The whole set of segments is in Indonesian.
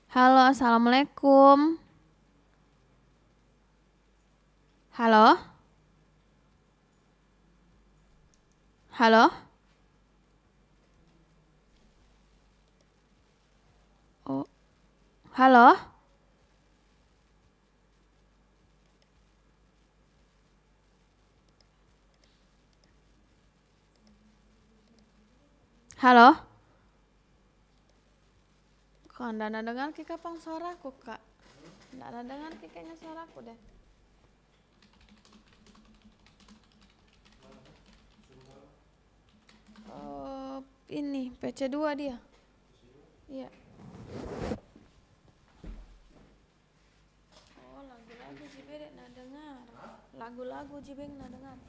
Halo, assalamualaikum. Halo, halo. Oh, halo, halo. Kok anda dengar kika pang suaraku kak? Nggak ada dengar kayaknya suaraku deh. Oh, ini PC2 dia. Iya. Oh, lagu-lagu Jibedek nak dengar. Lagu-lagu Jibeng nak dengar.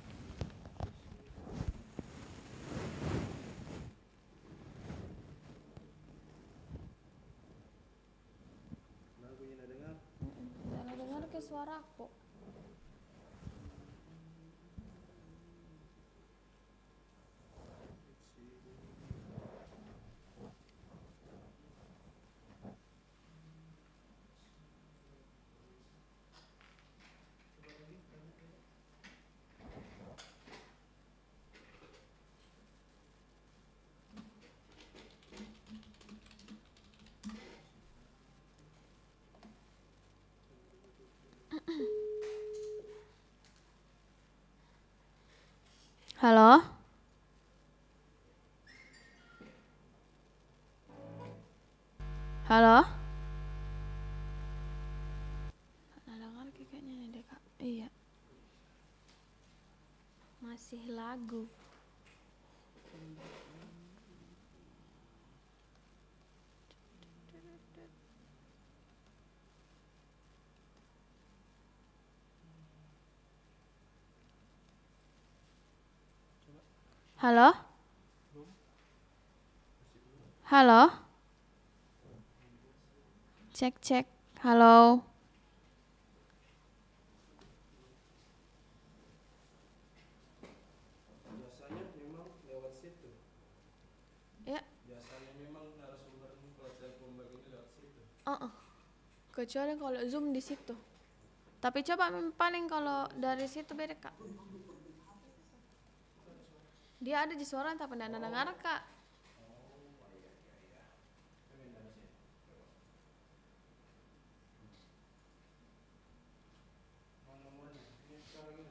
Nggak dengar ke suaraku. Halo, halo. Nggak dengar kayaknya nih deh kak. Iya, masih lagu. Halo, halo. Cek cek. Halo. Biasanya memang lewat situ. Ya. Biasanya memang narasumber kalau telepon begini lewat situ. Kecuali kalau Zoom di situ. Tapi coba paling kalau dari situ beda kak. Dia ada di suara tapi tidak dengar kak.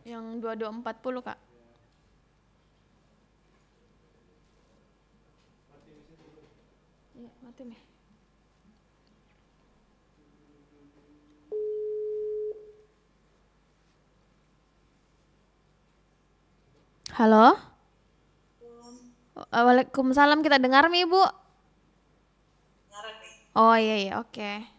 Yang 2240 kak. Iya mati nih. Halo. Waalaikumsalam, kita dengar mi ibu. Oh iya iya oke.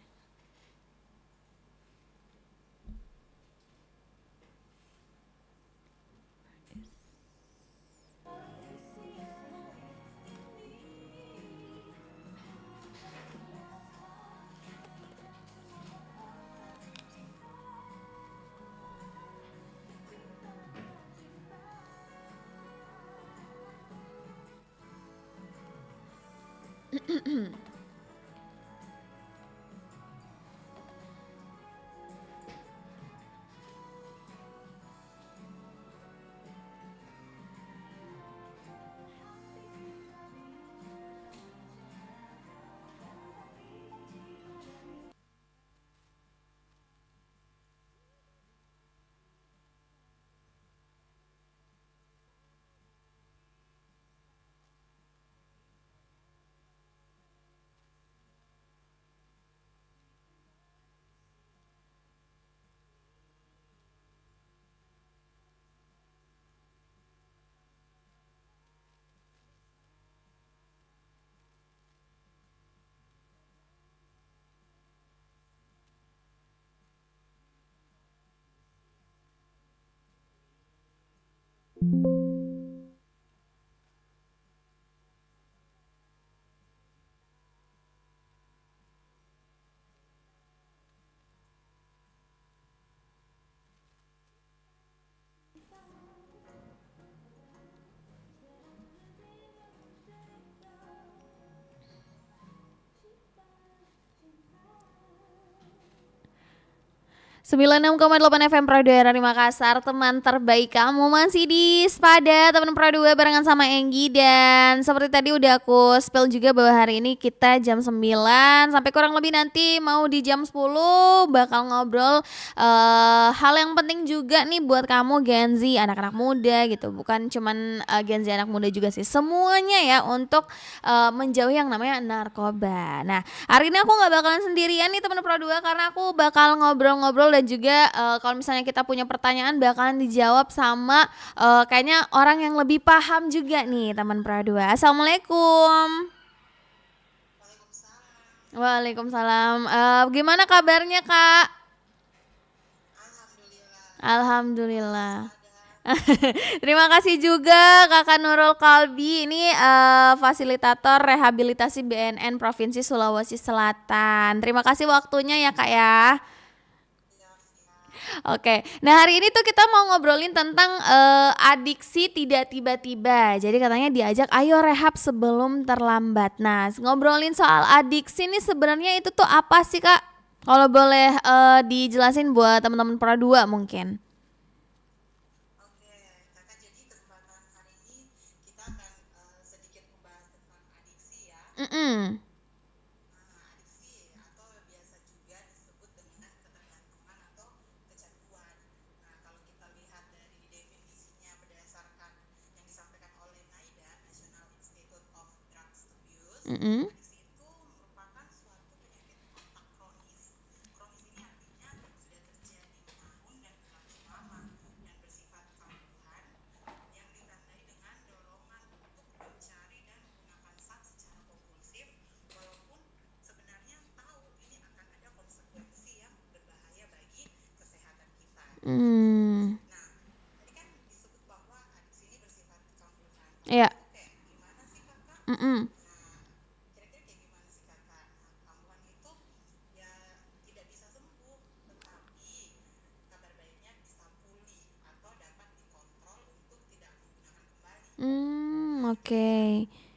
96,8 FM Pro 2 RRI Makassar, teman terbaik kamu masih di Spada teman Pro 2 barengan sama Enggi. Dan seperti tadi udah aku spill juga bahwa hari ini kita jam 9 sampai kurang lebih nanti mau di jam 10 bakal ngobrol hal yang penting juga nih buat kamu Gen Z, anak-anak muda gitu. Bukan cuman Gen Z anak muda juga sih, semuanya ya, untuk menjauhi yang namanya narkoba. Nah, hari ini aku nggak bakalan sendirian nih teman Pro 2, karena aku bakal ngobrol-ngobrol dan juga kalau misalnya kita punya pertanyaan bakalan dijawab sama kayaknya orang yang lebih paham juga nih teman Pro 2. Assalamualaikum. Waalaikumsalam. Gimana kabarnya Kak? Alhamdulillah. Terima kasih juga Kakak Nurul Kalbi, ini fasilitator rehabilitasi BNN Provinsi Sulawesi Selatan. Terima kasih waktunya ya Kak ya. Oke, nah hari ini tuh kita mau ngobrolin tentang adiksi tidak tiba-tiba. Jadi katanya diajak ayo rehab sebelum terlambat. Nah, ngobrolin soal adiksi nih sebenarnya itu tuh apa sih Kak? Kalau boleh dijelasin buat teman-teman Pro 2 mungkin. Oke, Kakak, jadi kesempatan hari ini kita akan sedikit membahas tentang adiksi ya. Mm-mm. Adiksi atau biasa juga disebut dengan ketergantungan atau kecanduan. Nah, kalau kita lihat dari definisinya berdasarkan yang disampaikan oleh NIDA, National Institute of Drug Abuse, Mm-mm. adiksi itu merupakan suatu penyakit otak kronis. Kronis ini artinya sudah terjadi tahun dan berlangsung lama dan bersifat kambuhan yang ditandai dengan dorongan untuk mencari dan menggunakan zat secara kompulsif, walaupun sebenarnya tahu ini akan ada konsekuensi yang berbahaya bagi kesehatan kita. Mm. Nah, tadi kan disebut bahwa adiksi ini bersifat kambuhan. Iya. Oke, gimana sih Kakak? Mm-mm. Nah, kira-kira kayak gimana sih Kakak? Nah, kambuhan itu ya tidak bisa sembuh, tetapi kabar baiknya bisa pulih atau dapat dikontrol untuk tidak menggunakan kembali. Oke.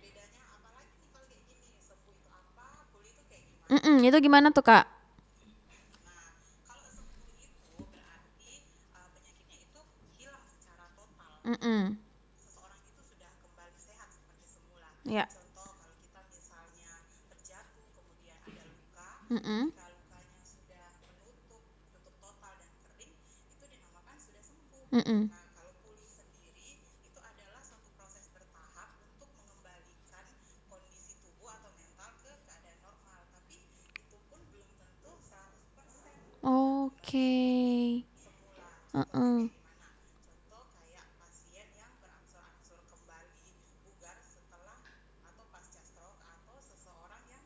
Bedanya apa lagi nih kalau kayak gini? Sembuh itu apa? Pulih itu kayak gimana? Itu gimana tuh Kak? Nah, kalau sembuh itu berarti penyakitnya itu hilang secara total. Mm-mm. Seseorang itu sudah kembali sehat seperti semula. Iya. Contoh kalau kita misalnya terjatuh kemudian ada luka, Mm-mm. jika lukanya sudah tutup total dan kering, itu dinamakan sudah sembuh. Mm-mm. Nah, kalau pulih sendiri itu adalah suatu proses bertahap untuk mengembalikan kondisi tubuh atau mental ke keadaan normal, tapi itu pun belum tentu 100% Oke. semula. Uh-uh. Contohnya kayak gimana? Contoh kayak pasien yang berangsur-angsur kembali bugar setelah atau pasca stroke, atau seseorang yang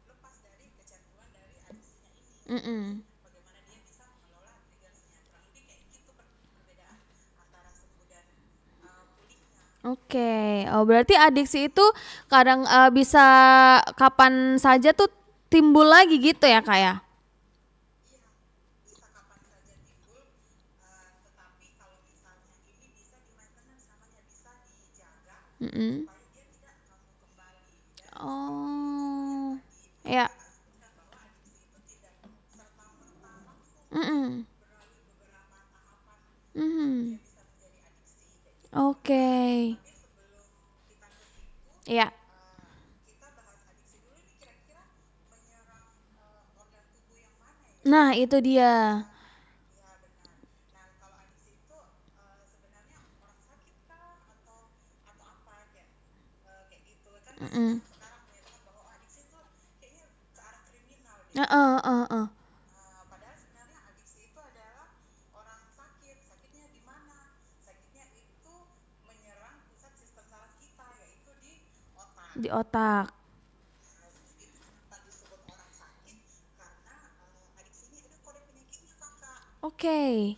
lepas dari kecanduan dari adiksi ini. Mm-mm. Bagaimana dia bisa mengelola triggernya. Kurang lebih kayak gitu perbedaan antara sembuh dan pulihnya. Oke. Oh berarti adiksi itu kadang bisa kapan saja tuh timbul lagi gitu ya Kak ya? Iya, bisa kapan saja timbul, tetapi kalau misalnya ini bisa di maintenance, namanya bisa dijaga Mm-mm. supaya dia tidak kambuh kembali. Dan Oh. tadi Ya. Kakak sebutkan bahwa adiksi itu tidak serta-merta langsung Mm-mm. melalui beberapa tahapan Mm-mm. dia bisa menjadi adiksi kayak gitu. Oke. Tapi sebelum kita ke situ, Iya. kita bahas adiksi dulu nih, kira-kira menyerang organ tubuh yang mana ya? Nah itu dia. Ya benar. Nah, kalau adiksi itu sebenarnya orang sakit kah atau apa kayak gitu kan, banyak Mm-mm. yang sekarang menyatakan bahwa adiksi itu kayaknya ke arah kriminal deh. Padahal sebenarnya adiksi itu adalah orang sakitnya di mana? Sakitnya itu menyerang pusat sistem saraf kita, yaitu di otak. Di otak. Itu kenapa disebut orang sakit? Karena adiksi ini ada kode penyakitnya Kakak. Oke.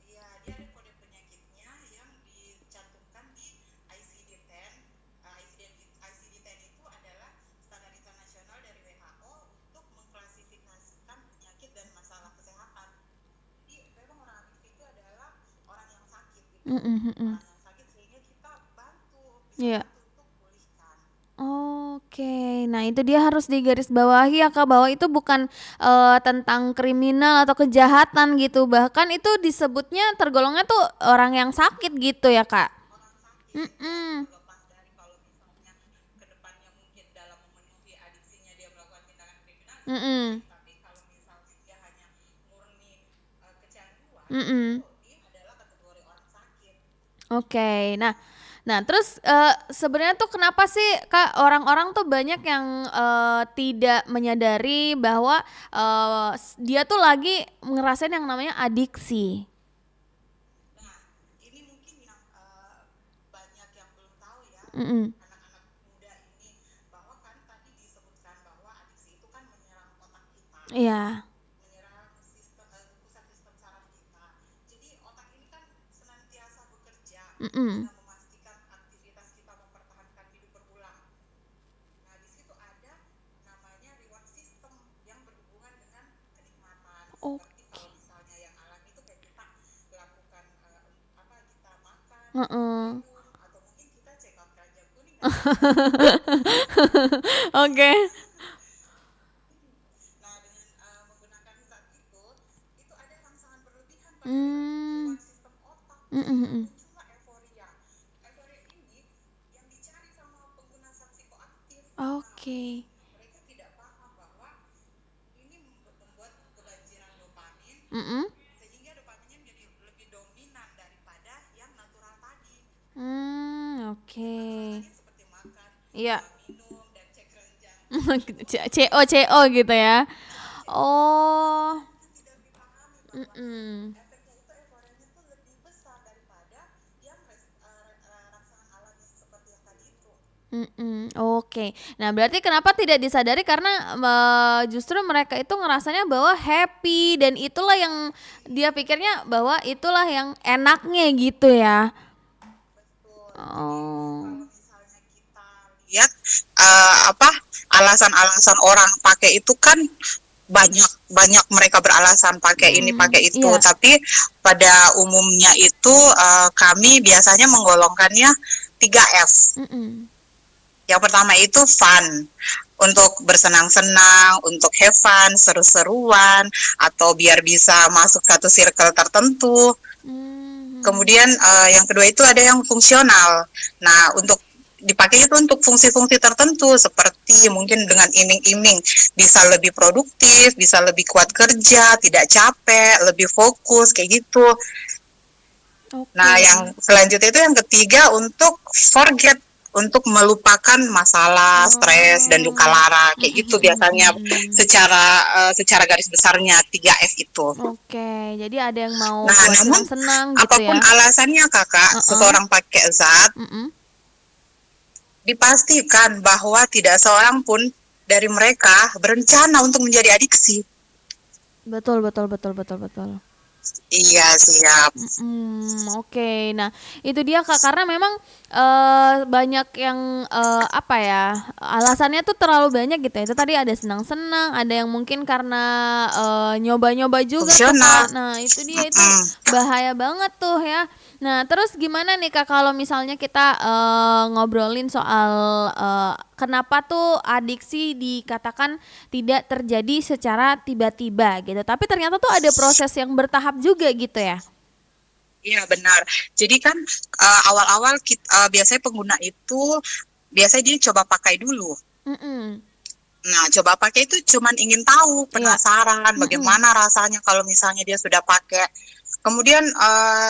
Iya, dia ada kode penyakitnya yang dicantumkan di ICD-10. ICD-10 itu adalah standar internasional dari WHO untuk mengklasifikasikan penyakit dan masalah kesehatan. Jadi memang orang adiksi itu adalah orang yang sakit gitu. Mm-mm. Orang yang sakit sehingga kita bisa Iya. bantu untuk pulihkan. Oke, nah itu dia harus digarisbawahi ya Kak, bahwa itu bukan tentang kriminal atau kejahatan gitu, bahkan itu disebutnya tergolongnya tuh orang yang sakit gitu ya Kak? Orang sakit ya, Mm-mm. terlepas dari kalau misalnya kedepannya mungkin dalam memenuhi adiksinya dia melakukan tindakan kriminal itu boleh, Mm-mm. tapi kalau misalnya dia hanya murni kecanduan itu Mm-mm. dia adalah kategori orang sakit. Oke, nah terus sebenarnya tuh kenapa sih Kak orang-orang tuh banyak yang tidak menyadari bahwa dia tuh lagi ngerasain yang namanya adiksi. Nah, ini mungkin yang banyak yang belum tahu ya, Mm-mm. anak-anak muda ini, bahwa kan tadi disebutkan bahwa adiksi itu kan menyerang otak kita, Iya. menyerang sistem pusat sistem saraf kita. Jadi otak ini kan senantiasa bekerja Mm-mm. guna memastikan aktivitas kita mempertahankan hidup berulang. Nah, di situ ada namanya reward system yang berhubungan dengan kenikmatan. Seperti Oke. kalau misalnya yang alami itu kayak kita lakukan kita makan, Heeh. minum, atau mungkin kita check out keranjang kuning kan ya. Oke. Nah, dengan menggunakan zat itu ada rangsangan berlebihan pada Hmm. reward system otak sehingga Mm-mm. muncullah euforia. Euforia ini yang dicari sama pengguna zat psikoaktif. Oke. Mereka tidak paham bahwa ini membuat kebanjiran dopamin Mm-mm. sehingga dopaminnya menjadi lebih dominan daripada yang natural tadi. Oke. Natural tadi seperti makan, Iya. minum, dan cek keranjang. CO gitu ya. Oh. Mungkin tidak dipahami bahwa Mm-mm. efeknya itu euforianya itu lebih besar daripada yang rangsangan alami seperti yang tadi itu. Oke. Nah, berarti kenapa tidak disadari karena justru mereka itu ngerasanya bahwa happy dan itulah yang dia pikirnya bahwa itulah yang enaknya gitu ya. Betul. Jadi Oh. kalau misalnya kita lihat apa alasan-alasan orang pakai itu kan banyak banyak mereka beralasan pakai ini pakai itu, Iya. tapi pada umumnya itu kami biasanya menggolongkannya 3F. Mm-mm. Yang pertama itu fun, untuk bersenang-senang, untuk have fun, seru-seruan, atau biar bisa masuk satu circle tertentu. Mhm. Kemudian yang kedua itu ada yang fungsional. Nah, untuk dipakai itu untuk fungsi-fungsi tertentu seperti mungkin dengan iming-iming bisa lebih produktif, bisa lebih kuat kerja, tidak capek, lebih fokus kayak gitu. Oke. Nah, yang selanjutnya itu yang ketiga untuk forget, untuk melupakan masalah, stres dan duka lara kayak gitu biasanya secara garis besarnya 3F itu. Oke, jadi ada yang mau Nah, buat namun senang-senang gitu apapun ya. alasannya Kakak, seseorang pakai zat, Mm-mm. dipastikan bahwa tidak seorang pun dari mereka berencana untuk menjadi adiksi. Betul. Iya, siap. Oke. Nah, itu dia Kak, karena memang banyak yang apa ya, alasannya tuh terlalu banyak gitu ya. Itu tadi ada senang-senang, ada yang mungkin karena nyoba-nyoba juga tuh Fungsional. Kak. Nah, itu dia itu bahaya banget tuh ya. Nah, terus gimana nih Kak kalau misalnya kita ngobrolin soal kenapa tuh adiksi dikatakan tidak terjadi secara tiba-tiba gitu. Tapi ternyata tuh ada proses yang bertahap juga gitu ya. Iya, benar. Jadi kan awal-awal biasanya pengguna itu biasanya dia coba pakai dulu. Mm-mm. Nah, coba pakai itu cuman ingin tahu, penasaran bagaimana rasanya kalau misalnya dia sudah pakai. Kemudian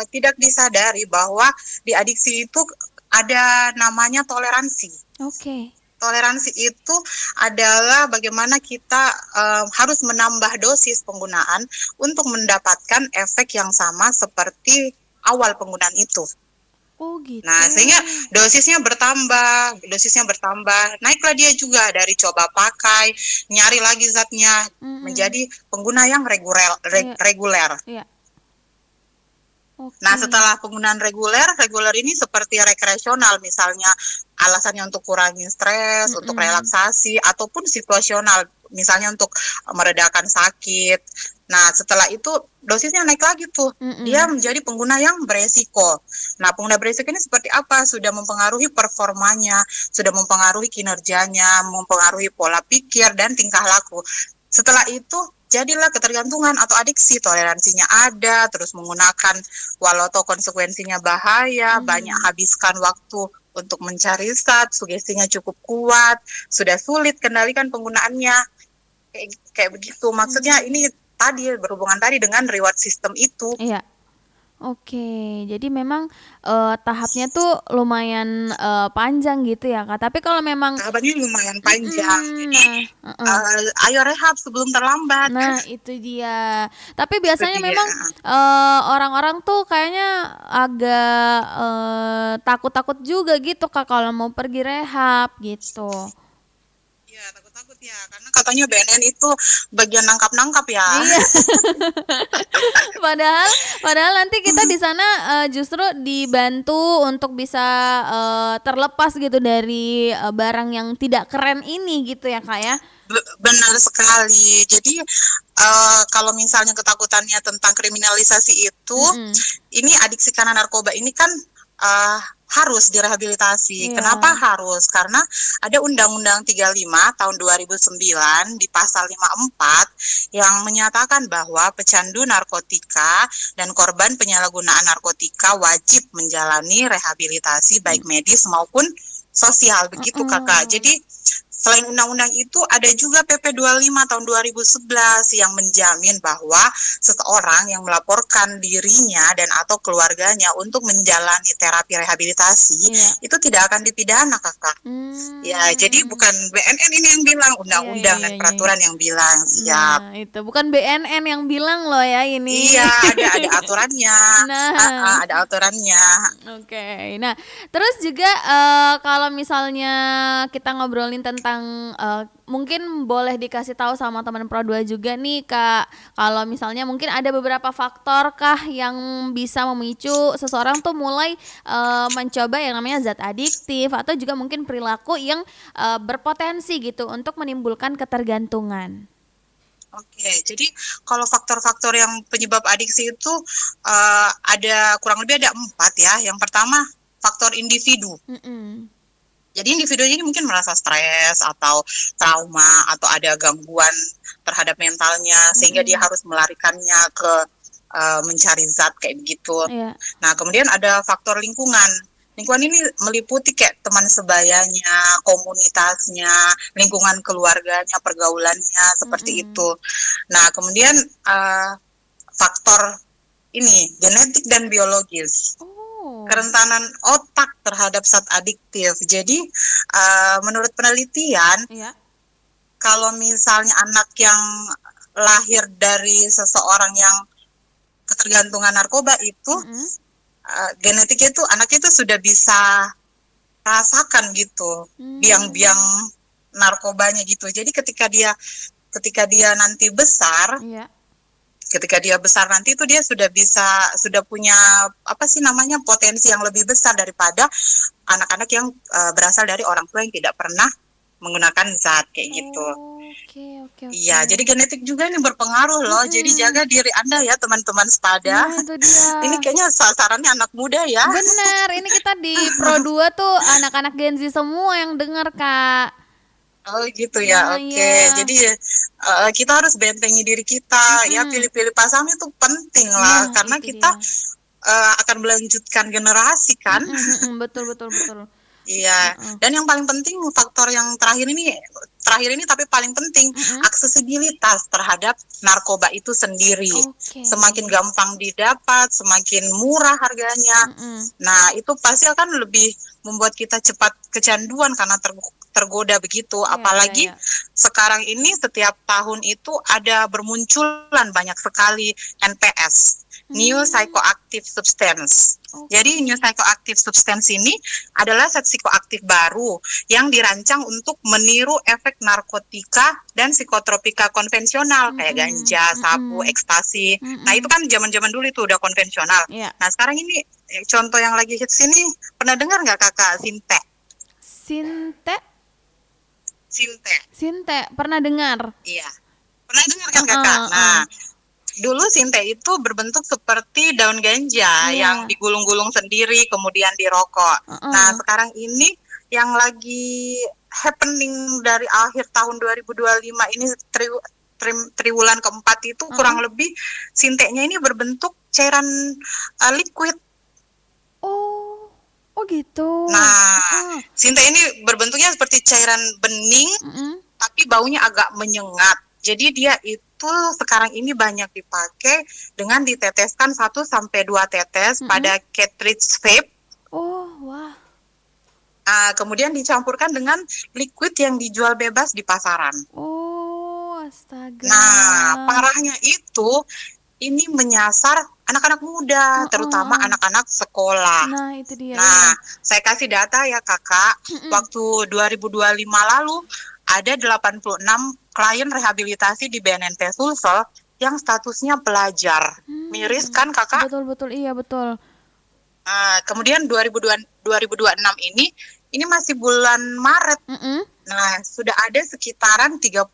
tidak disadari bahwa di adiksi itu ada namanya toleransi. Oke. Toleransi itu adalah bagaimana kita harus menambah dosis penggunaan untuk mendapatkan efek yang sama seperti awal penggunaan itu. Oh gitu. Nah, sehingga dosisnya bertambah, naiklah dia juga dari coba pakai, nyari lagi zatnya, menjadi pengguna yang reguler. Iya. Okay. Nah, setelah penggunaan reguler ini seperti rekreasional, misalnya alasannya untuk kurangi stres, untuk relaksasi, ataupun situasional, misalnya untuk meredakan sakit. Nah, setelah itu dosisnya naik lagi tuh. Dia menjadi pengguna yang beresiko. Nah, pengguna beresiko ini seperti apa? Sudah mempengaruhi performanya, sudah mempengaruhi kinerjanya, mempengaruhi pola pikir dan tingkah laku. Setelah itu jadilah ketergantungan atau adiksi, toleransinya ada, terus menggunakan walau toh konsekuensinya bahaya, banyak habiskan waktu untuk mencari zat, sugestinya cukup kuat, sudah sulit kendalikan penggunaannya, kayak begitu. Maksudnya ini tadi berhubungan tadi dengan reward system itu. Iya. Oke, jadi memang tahapnya tuh lumayan panjang gitu ya Kak. Tapi kalau memang Tahapannya lumayan panjang, jadi ayo rehab sebelum terlambat. Nah, itu dia. Tapi Itu biasanya dia. memang orang-orang tuh kayaknya agak takut-takut juga gitu Kak kalau mau pergi rehab gitu. Iya, takut-takut ya, karena katanya BNN itu bagian nangkap-nangkap ya. Iya. Padahal nanti kita di sana justru dibantu untuk bisa terlepas gitu dari barang yang tidak keren ini gitu ya Kak ya. Benar sekali. Jadi kalau misalnya ketakutannya tentang kriminalisasi itu, ini adiksi karena narkoba ini kan harus direhabilitasi. Iya. Kenapa harus? Karena ada Undang-Undang 35 tahun 2009 di pasal 54 yang menyatakan bahwa pecandu narkotika dan korban penyalahgunaan narkotika wajib menjalani rehabilitasi baik medis maupun sosial, begitu Kakak. Jadi selain undang-undang itu ada juga PP 25 tahun 2011 yang menjamin bahwa seseorang yang melaporkan dirinya dan atau keluarganya untuk menjalani terapi rehabilitasi itu tidak akan dipidana Kakak. Ya, jadi bukan BNN ini yang bilang, undang-undang dan peraturan yang bilang. Siap. Nah, itu bukan BNN yang bilang loh ya ini. Iya, ada aturannya. Nah. Ada aturannya. Oke. Nah, terus juga kalau misalnya kita ngobrolin tentang mungkin boleh dikasih tahu sama teman Pro 2 juga nih Kak, kalau misalnya mungkin ada beberapa faktor kah yang bisa memicu seseorang tuh mulai mencoba yang namanya zat adiktif atau juga mungkin perilaku yang berpotensi gitu untuk menimbulkan ketergantungan. Oke, jadi kalau faktor-faktor yang penyebab adiksi itu ada kurang lebih ada 4 ya. Yang pertama faktor individu. Jadi individu ini mungkin merasa stres atau trauma atau ada gangguan terhadap mentalnya sehingga dia harus melarikannya ke mencari zat kayak begitu. Nah, kemudian ada faktor lingkungan. Lingkungan ini meliputi kayak teman sebayanya, komunitasnya, lingkungan keluarganya, pergaulannya, seperti itu. Nah, kemudian faktor ini genetik dan biologis. Kerentanan otak terhadap zat adiktif. Jadi menurut penelitian, kalau misalnya anak yang lahir dari seseorang yang ketergantungan narkoba itu, genetiknya itu anak itu sudah bisa rasakan gitu, biang-biang narkobanya gitu. Jadi ketika dia nanti besar. Ketika dia besar nanti itu dia sudah punya potensi yang lebih besar daripada anak-anak yang berasal dari orang tua yang tidak pernah menggunakan zat kayak gitu. Oke. Iya, jadi genetik juga ini berpengaruh loh. Jadi jaga diri Anda ya teman-teman Sepada. Nah, itu dia. Ini kayaknya sasarannya anak muda ya. Bener, ini kita di Pro 2 tuh anak-anak Gen Z semua yang dengar Kak. Oh gitu ya, oke. Jadi kita harus bentengi diri kita, ya pilih-pilih pasangan itu penting lah, karena kita akan melanjutkan generasi kan. Betul. Iya, dan yang paling penting faktor yang terakhir ini tapi paling penting aksesibilitas terhadap narkoba itu sendiri. Semakin gampang didapat, semakin murah harganya. Nah, itu pasti akan lebih membuat kita cepat kecanduan karena tergoda begitu. Apalagi sekarang ini setiap tahun itu ada bermunculan banyak sekali NPS, New Psychoactive Substance. Jadi New Psychoactive Substance ini adalah zat psikoaktif baru yang dirancang untuk meniru efek narkotika dan psikotropika konvensional kayak ganja, sabu, ekstasi. Nah, itu kan zaman-zaman dulu itu udah konvensional. Nah, sekarang ini contoh yang lagi hits ini, pernah dengar nggak Kakak Sinte? Sinte, pernah dengar? Iya. Pernah dengar kan Kakak? Nah, dulu Sinte itu berbentuk seperti daun ganja yang Iya. digulung-gulung sendiri kemudian dirokok. Nah, Heeh. sekarang ini yang lagi happening dari akhir tahun 2025 ini triwulan keempat itu kurang lebih Sintenya ini berbentuk cairan liquid. Oh. Oh gitu. Nah, Heeh. Sinte ini berbentuknya seperti cairan bening Mm-mm. tapi baunya agak menyengat. Jadi dia itu sekarang ini banyak dipakai dengan diteteskan 1 sampai 2 tetes pada cartridge vape. Oh, wah. Kemudian dicampurkan dengan liquid yang dijual bebas di pasaran. Oh, astaga. Nah, parahnya itu ini menyasar anak-anak muda, terutama anak-anak sekolah. Nah, itu dia. Nah, saya kasih data ya kakak, waktu 2025 lalu ada 86 klien rehabilitasi di BNNP Sulsel yang statusnya pelajar. Miris kan kakak? Betul, iya betul. Kemudian 2026 ini masih bulan Maret. Nah, sudah ada sekitaran 30%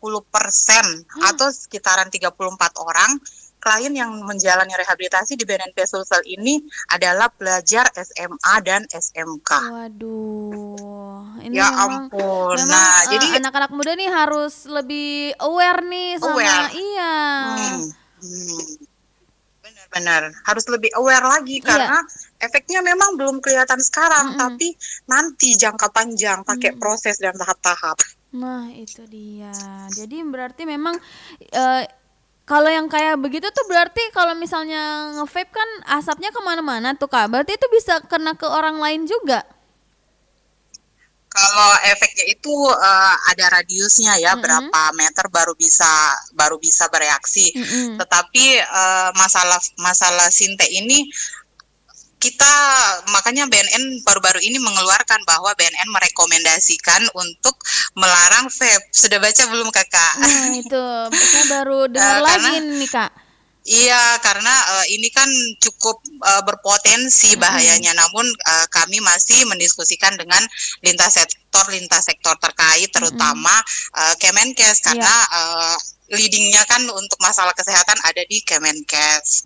atau sekitaran 34 orang klien yang menjalani rehabilitasi di BNNP Sulsel ini adalah pelajar SMA dan SMK. Waduh, ini Ya memang ampun. memang Nah, jadi anak-anak muda nih harus lebih aware nih sama aware. iya. Benar-benar harus lebih aware lagi karena efeknya memang belum kelihatan sekarang, tapi nanti jangka panjang pakai proses dan tahap-tahap. Nah, itu dia. Jadi berarti memang kalau yang kayak begitu tuh berarti kalau misalnya nge-vape kan asapnya kemana-mana tuh Kak. Berarti itu bisa kena ke orang lain juga. Kalau efeknya itu ada radiusnya ya, berapa meter baru bisa bereaksi. Tetapi masalah Sinte ini kita makanya BNN baru-baru ini mengeluarkan bahwa BNN merekomendasikan untuk melarang vape. Sudah baca belum kakak? Nah itu, saya baru dengar lagi nih Kak. Iya, karena ini kan cukup berpotensi bahayanya. Namun kami masih mendiskusikan dengan lintas sektor terkait, terutama Kemenkes karena leadingnya kan untuk masalah kesehatan ada di Kemenkes.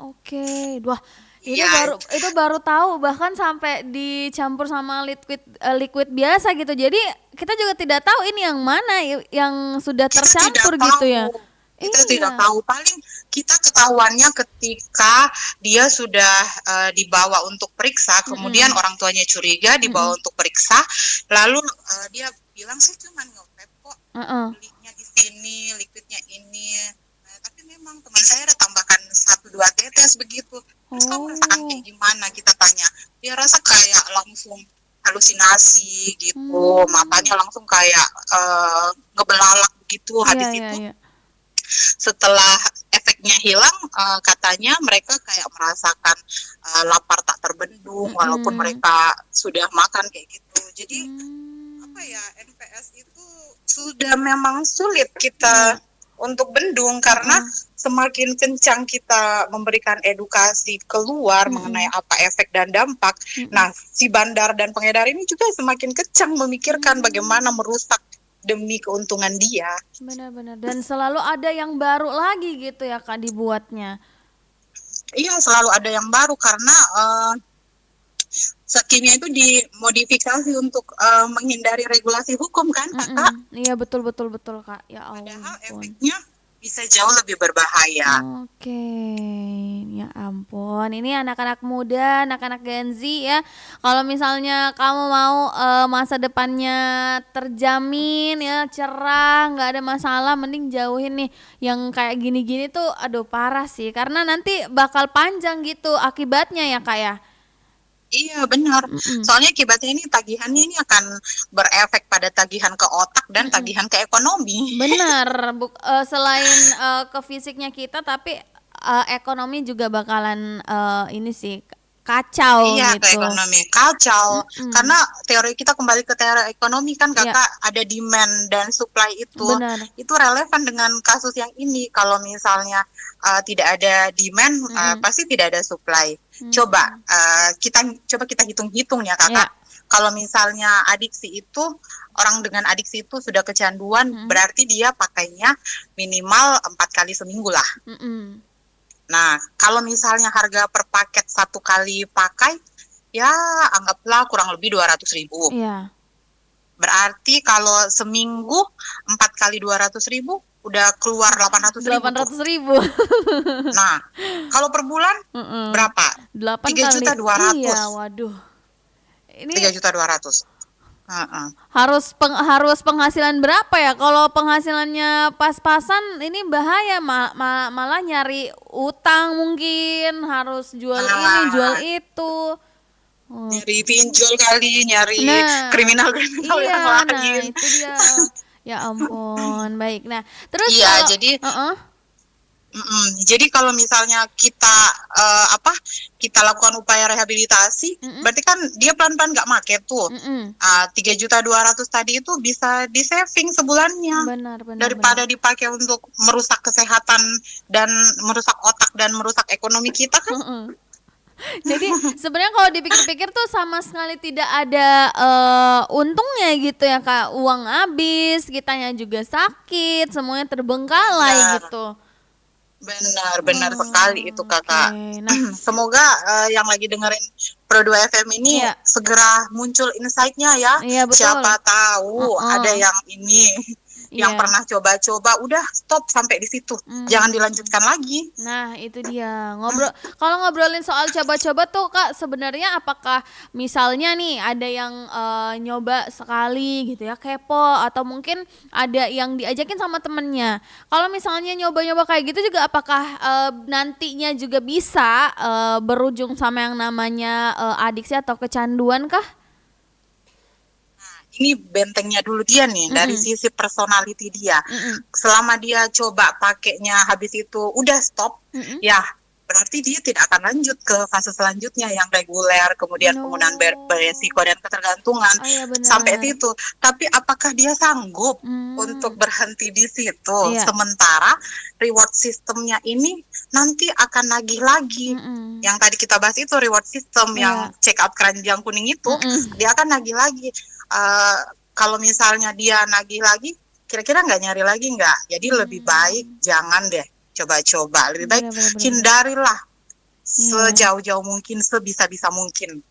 Oke. Wah, itu baru tahu bahkan sampai dicampur sama liquid biasa gitu. Jadi kita juga tidak tahu ini yang mana yang sudah tercampur gitu ya. Kita tidak tahu, paling kita ketahuannya ketika dia sudah dibawa untuk periksa, kemudian orang tuanya curiga dibawa untuk periksa, lalu dia bilang saya cuma nge-vape kok, belinya di sini, liquidnya ini. Nah, tapi memang teman saya ada tambahkan 1-2 tetes begitu. Terus kamu rasakan kayak gimana? Kita tanya. Dia rasa kayak langsung halusinasi gitu, matanya langsung kayak ngebelalak begitu. Habis itu setelah efeknya hilang, katanya mereka kayak merasakan lapar tak terbendung walaupun mereka sudah makan kayak gitu. Jadi apa ya, NPS itu sudah memang sulit kita untuk bendung karena semakin kencang kita memberikan edukasi keluar mengenai apa efek dan dampak. Nah, si bandar dan pengedar ini juga semakin kencang memikirkan bagaimana merusak demi keuntungan dia. Benar-benar, dan selalu ada yang baru lagi gitu ya Kak dibuatnya. Iya, selalu ada yang baru karena skimnya itu dimodifikasi untuk menghindari regulasi hukum kan kakak? Iya betul Kak. Ya ampun. Padahal efeknya bisa jauh lebih berbahaya. Oke, ya ampun. Ini anak-anak muda, anak-anak Gen Z ya. Kalau misalnya kamu mau masa depannya terjamin ya, cerah, nggak ada masalah, mending jauhin nih yang kayak gini-gini tuh. Aduh parah sih, karena nanti bakal panjang gitu akibatnya ya Kak ya. Iya benar, soalnya akibatnya ini tagihannya ini akan berefek pada tagihan ke otak dan tagihan ke ekonomi. Benar, selain ke fisiknya kita, tapi ekonomi juga bakalan ini sih kacau Iya, ke gitu. ekonomi kacau. Mm-mm. Karena teori kita kembali ke teori ekonomi kan Ya, kakak, ada demand dan supply itu. benar. Itu relevan dengan kasus yang ini. Kalau misalnya tidak ada demand, Mm-mm. pasti tidak ada supply. Coba Mm-mm. kita hitung-hitung ya Ya. kakak. Kalau misalnya adiksi itu, orang dengan adiksi itu sudah kecanduan, Mm-mm. berarti dia pakainya minimal 4 kali seminggu lah. Mm-mm. Nah, kalau misalnya harga per paket 1 kali pakai, ya anggaplah kurang lebih 200.000. Iya. Berarti kalau seminggu 4 kali 200.000, udah keluar 800.000 tuh. 800.000. Nah, kalau per bulan Mm-mm. berapa? 8 3 kali. juta 200. Iya, waduh. Ini 3.200.000. harus penghasilan berapa ya? Kalau penghasilannya pas-pasan ini bahaya, malah nyari utang, mungkin harus jual ini, jual Nah, itu. Oh. nyari pinjol kali, nyari Nah, kriminal-kriminal iya, yang nah lain. itu dia. Ya ampun, baik. Nah, terus Iya, kalau jadi jadi kalau misalnya kita lakukan upaya rehabilitasi, Mm-mm. berarti kan dia pelan-pelan nggak make tuh. Mm-mm. 3.200.000 tadi itu bisa di saving sebulannya, Benar, daripada benar. dipakai untuk merusak kesehatan dan merusak otak dan merusak ekonomi kita kan. Mm-mm. Jadi sebenarnya kalau dipikir-pikir tuh sama sekali tidak ada untungnya gitu ya Kak. Uang habis, kitanya juga sakit, semuanya terbengkalai Benar, gitu. benar sekali itu kakak. Oke. Nah, Semoga yang lagi dengerin Pro 2 FM ini iya, segera muncul insight-nya ya. iya betul. Siapa tahu ada Heeh. yang ini yang Iya. pernah coba-coba, udah stop sampai di situ. Jangan dilanjutkan lagi. Nah, itu dia. Kalau ngobrolin soal coba-coba tuh Kak, sebenarnya apakah misalnya nih ada yang nyoba sekali gitu ya, kepo, atau mungkin ada yang diajakin sama temennya. Kalau misalnya nyoba-nyoba kayak gitu juga, apakah nantinya juga bisa berujung sama yang namanya adiksi atau kecanduan kah? Ini bentengnya dulu dia nih, dari sisi personality dia. Selama dia coba pakainya, habis itu udah stop, ya berarti dia tidak akan lanjut ke fase selanjutnya yang reguler, kemudian penggunaan beresiko dan ketergantungan Oh iya benar. sampai situ. Tapi apakah dia sanggup untuk berhenti di situ? Iya. Sementara reward sistemnya ini nanti akan nagih lagi. Yang tadi kita bahas itu reward system, yang check up keranjang kuning itu, dia akan nagih lagi. Kalau misalnya dia nagih lagi, kira-kira nggak nyari lagi nggak? Jadi lebih baik jangan deh coba-coba, lebih baik Benar. hindarilah sejauh-jauh mungkin, sebisa-bisa mungkin.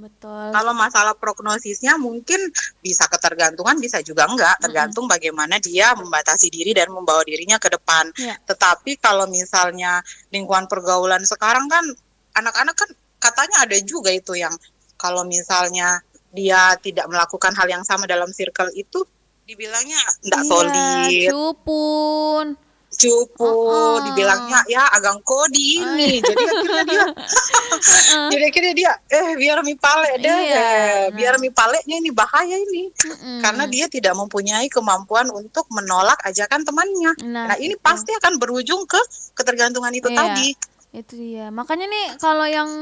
Betul. Kalau masalah prognosisnya mungkin bisa ketergantungan, bisa juga enggak, tergantung bagaimana dia membatasi diri dan membawa dirinya ke depan. Iya. Tetapi kalau misalnya lingkungan pergaulan sekarang kan, anak-anak kan katanya ada juga itu yang kalau misalnya dia tidak melakukan hal yang sama dalam circle itu, dibilangnya enggak solid, cupu, dibilangnya ya agang kodi ini. Jadi akhirnya dia biar mi pale deh, biar mi palenya ini bahaya ini. Karena dia tidak mempunyai kemampuan untuk menolak ajakan temannya. Nah ini pasti akan berujung ke ketergantungan itu tadi. Itu dia. Makanya nih kalau yang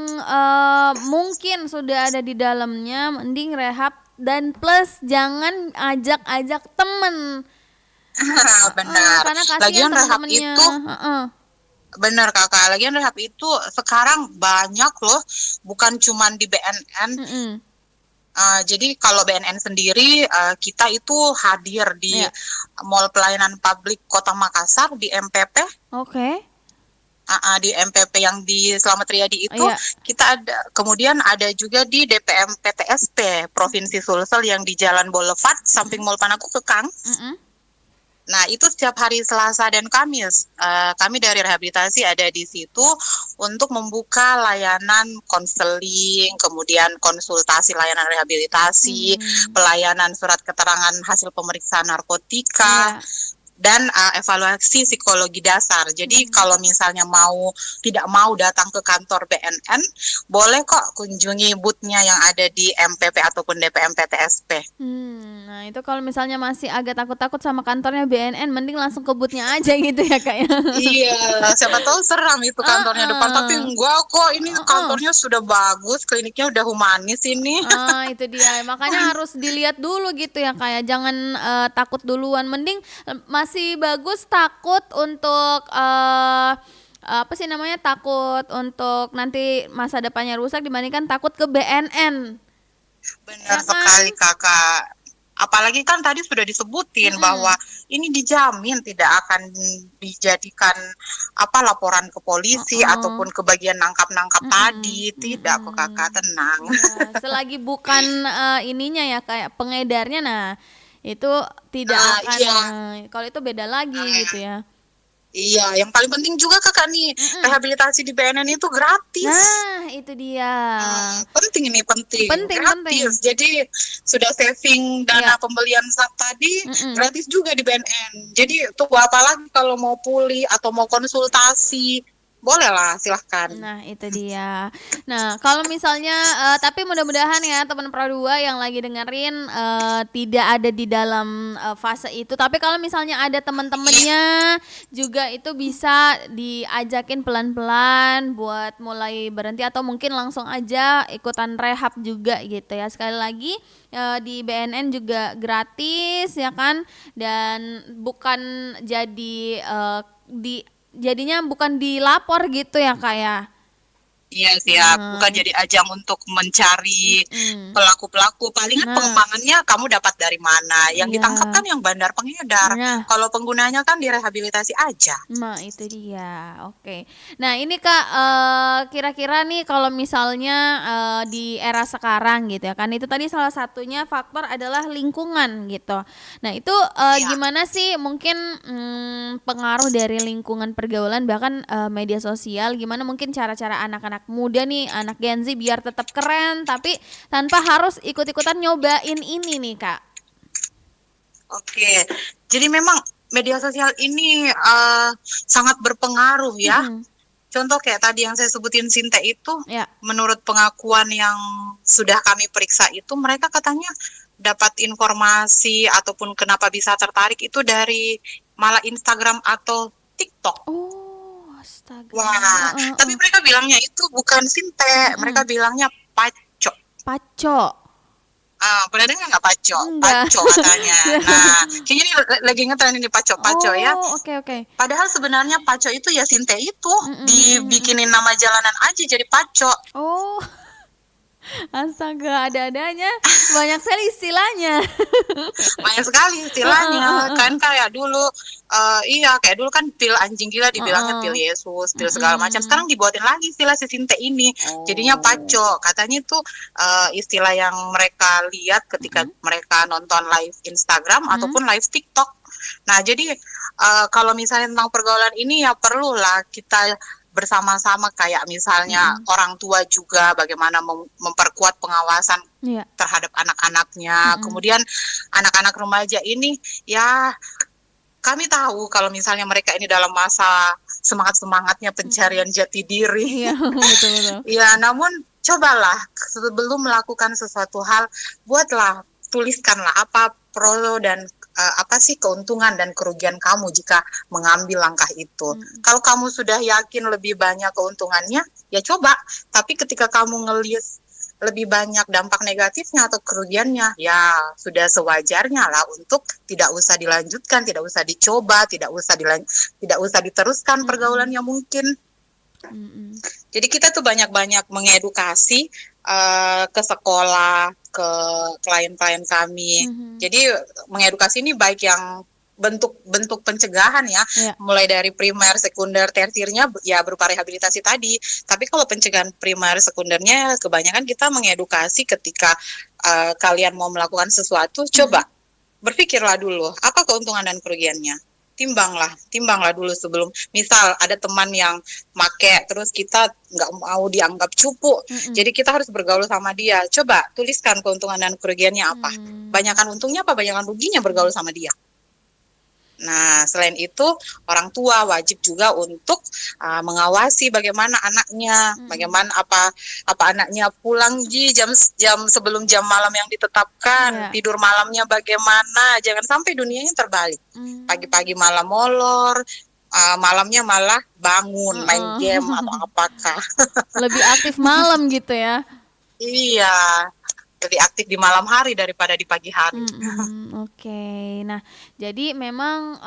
mungkin sudah ada di dalamnya, mending rehab, dan plus jangan ajak-ajak temen. Benar. Karena kasihan Lagian rehab temen-temennya. itu benar kakak. Lagian rehab itu sekarang banyak loh, bukan cuma di BNN. Jadi kalau BNN sendiri kita itu hadir di Mall Pelayanan Publik Kota Makassar di MPP. Oke. Di MPP yang di Slamet Riyadi itu kita ada, kemudian ada juga di DPM PTSP Provinsi Sulsel yang di Jalan Boulevard samping Mall Panaku Kekang. Nah itu setiap hari Selasa dan Kamis kami dari rehabilitasi ada di situ untuk membuka layanan konseling, kemudian konsultasi layanan rehabilitasi, pelayanan surat keterangan hasil pemeriksaan narkotika, dan evaluasi psikologi dasar. Jadi kalau misalnya tidak mau datang ke kantor BNN, boleh kok kunjungi booth-nya yang ada di MPP ataupun DPM PTSP. Nah, itu kalau misalnya masih agak takut-takut sama kantornya BNN, mending langsung ke booth-nya aja gitu ya, Kak, ya? Iya, siapa tahu seram itu kantornya depan. Tapi Heeh. enggak kok, ini Heeh. kantornya sudah bagus, kliniknya udah humanis ini. Itu dia. Makanya harus dilihat dulu gitu ya, kayak jangan takut duluan. Mending masih bagus takut untuk apa sih namanya? Takut untuk nanti masa depannya rusak dibandingkan takut ke BNN. Benar Ya kan? sekali kakak. Apalagi kan tadi sudah disebutin Mm-mm. bahwa ini dijamin tidak akan dijadikan apa laporan ke polisi Heeh. ataupun ke bagian nangkap-nangkap Mm-mm. tadi. Tidak kok kakak, Mm-mm. tenang. Iya, selagi bukan ininya ya kayak pengedarnya, nah itu tidak akan. Iya. Kalau itu beda lagi gitu Nah, ya. iya, yang paling penting juga kakak nih, Mm-mm. rehabilitasi di BNN itu gratis. Nah, itu dia. Penting ini penting, Penting, penting. gratis. Jadi sudah saving Ya. dana pembelian zat tadi, Mm-mm. gratis juga di BNN. Jadi tunggu apa lagi kalau mau pulih atau mau konsultasi, bolehlah silahkan. Nah, itu dia. Nah, kalau misalnya tapi mudah-mudahan ya teman Pro 2 yang lagi dengerin tidak ada di dalam fase itu. Tapi kalau misalnya ada teman-temannya juga itu bisa diajakin pelan-pelan buat mulai berhenti atau mungkin langsung aja ikutan rehab juga gitu ya. Sekali lagi di BNN juga gratis ya kan, dan bukan jadi jadinya bukan dilapor gitu ya, Kak, ya? Iya siap, bukan Nah, jadi ajang untuk mencari mhm. pelaku-pelaku. Palingan Nah, pengembangannya kamu dapat dari mana? Yang iya. ditangkap kan yang bandar pengedar. Nah, Kalau penggunanya kan direhabilitasi aja. itu dia. Oke. Nah, ini Kak, kira-kira nih kalau misalnya di era sekarang gitu ya kan, itu tadi salah satunya faktor adalah lingkungan gitu. Nah, itu Iya. gimana sih mungkin pengaruh dari lingkungan pergaulan bahkan media sosial, gimana mungkin cara-cara anak-anak muda nih, anak Gen Z biar tetap keren tapi tanpa harus ikut-ikutan nyobain ini nih, Kak? Oke, jadi memang media sosial ini sangat berpengaruh ya. Mhm. Contoh kayak tadi yang saya sebutin Sinte itu, Ya. menurut pengakuan yang sudah kami periksa itu, mereka katanya dapat informasi ataupun kenapa bisa tertarik itu dari malah Instagram atau TikTok. Oh, astaga. Wah, Heeh, tapi heeh. mereka bilangnya itu bukan Sinte, Mhm. mereka bilangnya paco. Paco. Pernah dengar nggak paco? Enggak. Paco katanya. Nah, kayaknya ini lagi ngetren ini paco-paco ya. Oh, oke, oke. Padahal sebenarnya paco itu ya Sinte itu Mhm, mhm, mhm. dibikinin nama jalanan aja jadi paco. Oh, astaga, ada-adanya banyak sekali istilahnya. Banyak sekali Heeh, istilahnya. heeh. Kan kayak dulu iya kayak dulu kan pil anjing gila dibilangnya pil Heeh. Yesus, pil segala macam. Mhm. Sekarang dibuatin lagi istilah si Sinte ini. Jadinya Oh. paco. Katanya itu istilah yang mereka lihat ketika Mhm, mereka nonton live Instagram mhm, ataupun live TikTok. Nah, jadi kalau misalnya tentang pergaulan ini ya perlulah kita bersama-sama kayak misalnya mhm. orang tua juga bagaimana memperkuat pengawasan Iya. terhadap anak-anaknya. Mhm. Kemudian anak-anak remaja ini ya kami tahu kalau misalnya mereka ini dalam masa semangat-semangatnya Mhm. pencarian jati diri. Iya, betul, betul. Ya, namun cobalah sebelum melakukan sesuatu hal, buatlah, tuliskanlah apa pro dan apa sih keuntungan dan kerugian kamu jika mengambil langkah itu. Mhm. Kalau kamu sudah yakin lebih banyak keuntungannya, ya coba. Tapi ketika kamu ngelis lebih banyak dampak negatifnya atau kerugiannya, ya sudah sewajarnya lah untuk tidak usah dilanjutkan, tidak usah dicoba, tidak usah diteruskan Mhm. pergaulannya mungkin. Mhm. Jadi kita tuh banyak-banyak mengedukasi ke sekolah, ke klien-klien kami. Mhm. Jadi mengedukasi ini baik yang bentuk pencegahan ya, Iya. mulai dari primer, sekunder, tersiernya ya berupa rehabilitasi tadi. Tapi kalau pencegahan primer, sekundernya kebanyakan kita mengedukasi ketika kalian mau melakukan sesuatu, Mhm. coba berpikirlah dulu apa keuntungan dan kerugiannya. Timbanglah dulu sebelum, misal ada teman yang make, terus kita nggak mau dianggap cupu, Mhm. jadi kita harus bergaul sama dia. Coba tuliskan keuntungan dan kerugiannya apa. Mmm. Banyakan untungnya apa, banyakan ruginya bergaul sama dia. Nah, selain itu orang tua wajib juga untuk mengawasi bagaimana anaknya, bagaimana apa anaknya pulang jam jam sebelum jam malam yang ditetapkan, Iya. tidur malamnya bagaimana, jangan sampai dunianya terbalik. Pagi-pagi malah molor, malamnya malah bangun main game atau apakah. Lebih aktif malam gitu ya. Iya, lebih aktif di malam hari daripada di pagi hari. Oke. Nah, jadi memang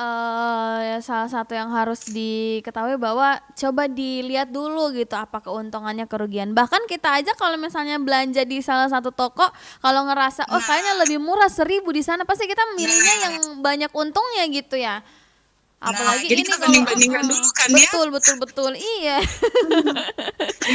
salah satu yang harus diketahui bahwa coba dilihat dulu gitu apa keuntungannya kerugian. Bahkan kita aja kalau misalnya belanja di salah satu toko, kalau ngerasa oh kayaknya lebih murah 1.000 di sana, pasti kita milihnya yang banyak untungnya gitu ya. Apalagi jadi ini kita kalau banding-bandingkan dulu kan ya. betul, iya.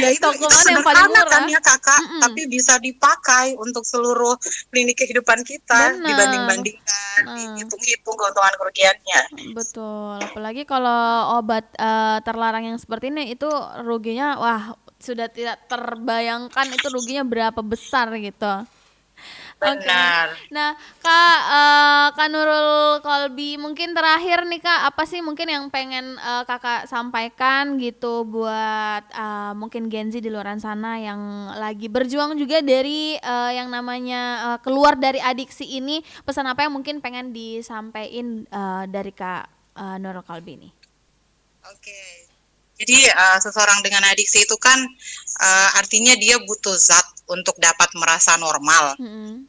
Ya itu Toko mana yang paling sederhana kan murah? ya kakak, tapi bisa dipakai untuk seluruh lini kehidupan kita, Benar. dibanding-bandingkan, dihitung-hitung keuntungan kerugiannya. Betul, apalagi kalau obat terlarang yang seperti ini itu ruginya wah sudah tidak terbayangkan itu ruginya berapa besar gitu. Oke. Benar. Nah, Kak Nurul Kolbi, mungkin terakhir nih Kak, apa sih mungkin yang pengen Kakak sampaikan gitu buat mungkin Gen Z di luar sana yang lagi berjuang juga dari yang namanya keluar dari adiksi ini, pesan apa yang mungkin pengen disampaikan dari Kak Nurul Kolbi ini? Oke. Jadi seseorang dengan adiksi itu kan artinya dia butuh zat untuk dapat merasa normal.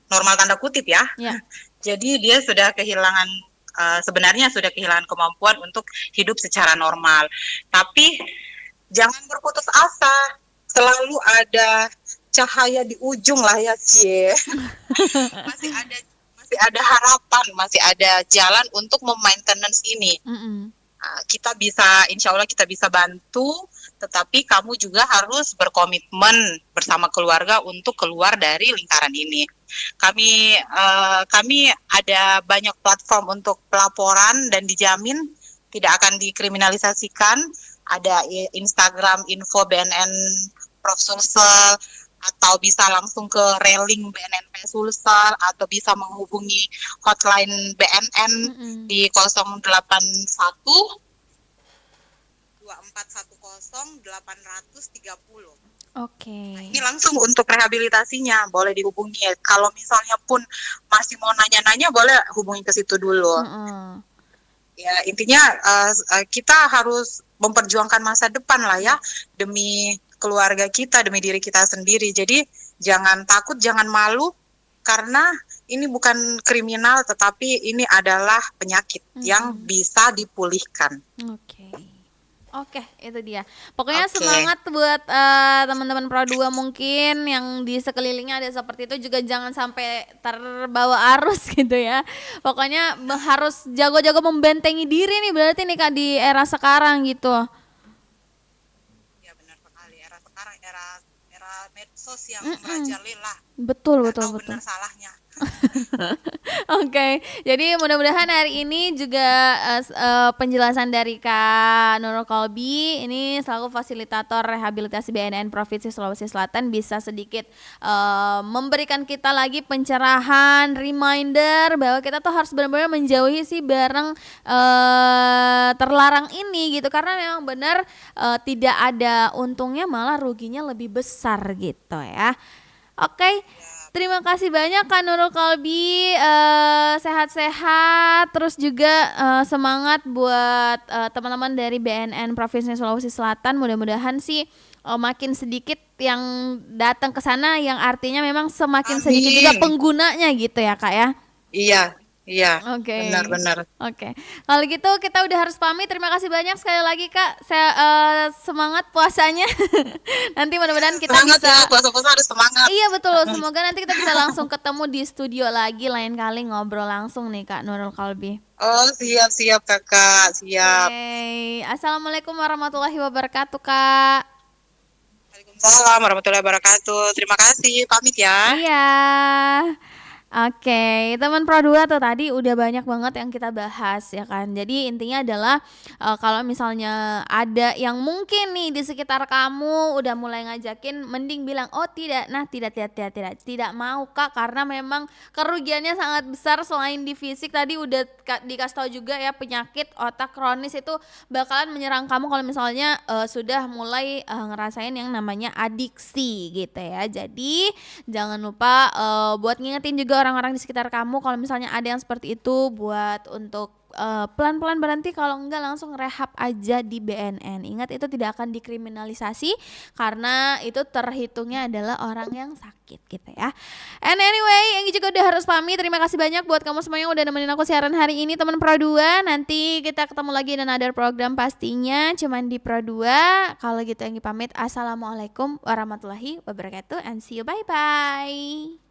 Normal tanda kutip ya. Ya. Jadi dia sudah kehilangan sebenarnya sudah kehilangan kemampuan untuk hidup secara normal. Tapi jangan berputus asa. Selalu ada cahaya di ujung lah ya, Cie. masih ada harapan, masih ada jalan untuk memaintenance ini. Kita bisa, insya Allah kita bisa bantu, tetapi kamu juga harus berkomitmen bersama keluarga untuk keluar dari lingkaran ini. Kami ada banyak platform untuk pelaporan dan dijamin tidak akan dikriminalisasikan. Ada Instagram info BNN Prof Sulsel, atau bisa langsung ke railing BNNP Sulsel, atau bisa menghubungi hotline BNN di 081 2410 830. Oke. Nah, ini langsung untuk rehabilitasinya boleh dihubungi. Kalau misalnya pun masih mau nanya-nanya boleh hubungi ke situ dulu. Ya intinya kita harus memperjuangkan masa depan lah ya, demi keluarga kita, demi diri kita sendiri. Jadi jangan takut, jangan malu, karena ini bukan kriminal, tetapi ini adalah penyakit yang bisa dipulihkan. Oke, itu dia. Pokoknya semangat buat teman-teman Pro 2 mungkin yang di sekelilingnya ada seperti itu, juga jangan sampai terbawa arus gitu ya. Pokoknya harus jago-jago membentengi diri nih berarti nih Kak di era sekarang gitu. Ya benar sekali, era sekarang era medsos yang merajalela. Betul. Benar salahnya. Oke, jadi mudah-mudahan hari ini juga penjelasan dari Kak Nurul Kolbi ini selaku fasilitator rehabilitasi BNN Provinsi Sulawesi Selatan bisa sedikit memberikan kita lagi pencerahan, reminder bahwa kita tuh harus benar-benar menjauhi si barang terlarang ini gitu, karena memang benar tidak ada untungnya, malah ruginya lebih besar gitu ya. Oke. Terima kasih banyak Kak Nurul Kolbi, sehat-sehat, terus juga semangat buat teman-teman dari BNN Provinsi Sulawesi Selatan. Mudah-mudahan sih makin sedikit yang datang ke sana, yang artinya memang semakin sedikit juga penggunanya gitu ya Kak ya. Iya. Oke. Benar. Oke. Kalau gitu kita udah harus pamit. Terima kasih banyak sekali lagi Kak. Saya semangat puasanya. Nanti mudah-mudahan kita semangat bisa. Ya, puasa-puasa harus semangat. Iya betul. Semoga nanti kita bisa langsung ketemu di studio lagi lain kali ngobrol langsung nih Kak Nurul Kolbi. Oh siap Kakak, siap. Oke. Assalamualaikum warahmatullahi wabarakatuh Kak. Waalaikumsalam warahmatullahi wabarakatuh. Terima kasih. Pamit ya. Iya. Oke, teman Pro 2 tuh tadi udah banyak banget yang kita bahas ya kan. Jadi intinya adalah kalau misalnya ada yang mungkin nih di sekitar kamu udah mulai ngajakin, mending bilang oh tidak. Nah, tidak mau Kak, karena memang kerugiannya sangat besar. Selain di fisik tadi udah dikasih tahu juga ya, penyakit otak kronis itu bakalan menyerang kamu kalau misalnya sudah mulai ngerasain yang namanya adiksi gitu ya. Jadi jangan lupa buat ngingetin juga orang-orang di sekitar kamu kalau misalnya ada yang seperti itu, buat untuk pelan-pelan berhenti, kalau enggak langsung rehab aja di BNN. Ingat, itu tidak akan dikriminalisasi karena itu terhitungnya adalah orang yang sakit gitu ya. And anyway, Enggi juga udah harus pamit. Terima kasih banyak buat kamu semua yang udah nemenin aku siaran hari ini teman Pro 2. Nanti kita ketemu lagi dan ada program pastinya cuman di Pro 2. Kalau gitu Enggi pamit. Assalamualaikum warahmatullahi wabarakatuh and see you, bye bye.